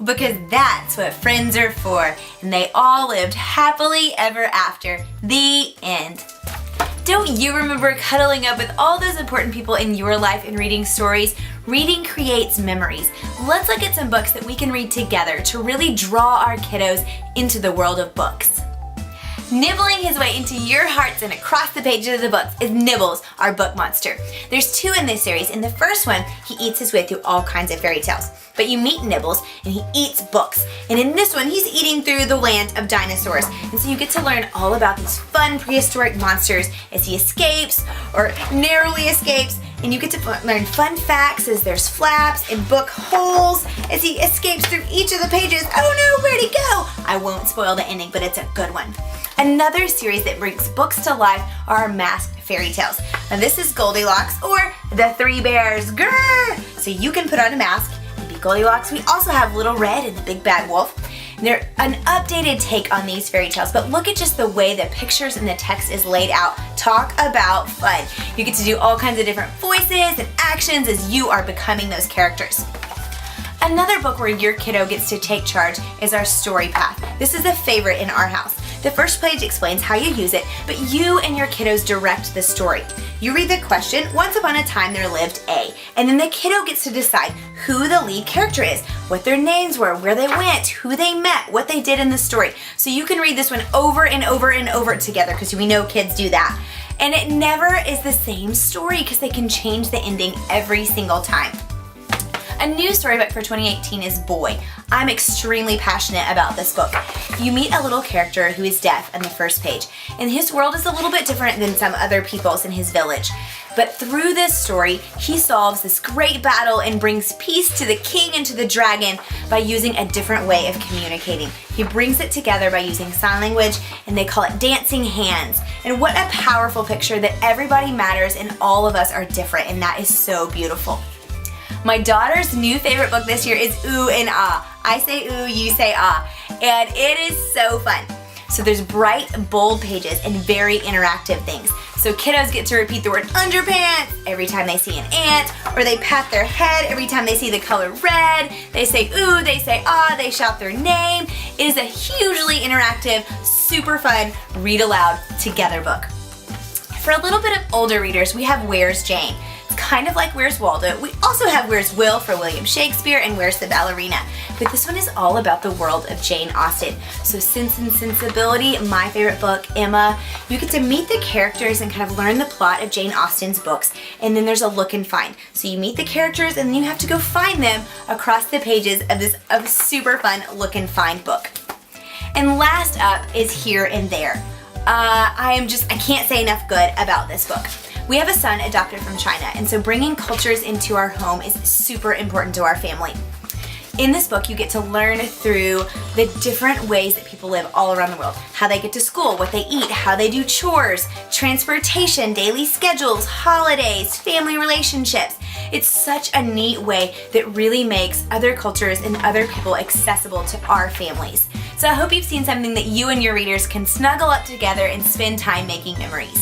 because that's what friends are for. And they all lived happily ever after. The end. Don't you remember cuddling up with all those important people in your life and reading stories? Reading creates memories. Let's look at some books that we can read together to really draw our kiddos into the world of books. Nibbling his way into your hearts and across the pages of the books is Nibbles, our book monster. There's 2 in this series. In the first one, he eats his way through all kinds of fairy tales. But you meet Nibbles, and he eats books. And in this one, he's eating through the land of dinosaurs. And so you get to learn all about these fun prehistoric monsters as he escapes, or narrowly escapes. And you get to learn fun facts as there's flaps and book holes as he escapes through each of the pages. Oh no, where'd he go? I won't spoil the ending, but it's a good one. Another series that brings books to life are our masked fairy tales. Now this is Goldilocks, or the 3 Bears. Grrr! So you can put on a mask and be Goldilocks. We also have Little Red and the Big Bad Wolf. And they're an updated take on these fairy tales, but look at just the way the pictures and the text is laid out. Talk about fun. You get to do all kinds of different voices and actions as you are becoming those characters. Another book where your kiddo gets to take charge is our Story Path. This is a favorite in our house. The first page explains how you use it, but you and your kiddos direct the story. You read the question, once upon a time there lived A, and then the kiddo gets to decide who the lead character is, what their names were, where they went, who they met, what they did in the story. So you can read this one over and over and over together, because we know kids do that. And it never is the same story because they can change the ending every single time. A new storybook for 2018 is Boy. I'm extremely passionate about this book. You meet a little character who is deaf on the first page, and his world is a little bit different than some other people's in his village. But through this story, he solves this great battle and brings peace to the king and to the dragon by using a different way of communicating. He brings it together by using sign language, and they call it dancing hands. And what a powerful picture that everybody matters and all of us are different, and that is so beautiful. My daughter's new favorite book this year is Ooh and Ah. I say ooh, you say ah, and it is so fun. So there's bright, bold pages and very interactive things. So kiddos get to repeat the word underpants every time they see an ant, or they pat their head every time they see the color red. They say ooh, they say ah, they shout their name. It is a hugely interactive, super fun, read aloud together book. For a little bit of older readers, we have Where's Jane? Kind of like Where's Waldo. We also have Where's Will for William Shakespeare and Where's the Ballerina. But this one is all about the world of Jane Austen. So Sense and Sensibility, my favorite book, Emma, you get to meet the characters and kind of learn the plot of Jane Austen's books. And then there's a look and find. So you meet the characters and then you have to go find them across the pages of this super fun look and find book. And last up is Here and There. I can't say enough good about this book. We have a son adopted from China, and so bringing cultures into our home is super important to our family. In this book, you get to learn through the different ways that people live all around the world. How they get to school, what they eat, how they do chores, transportation, daily schedules, holidays, family relationships. It's such a neat way that really makes other cultures and other people accessible to our families. So I hope you've seen something that you and your readers can snuggle up together and spend time making memories.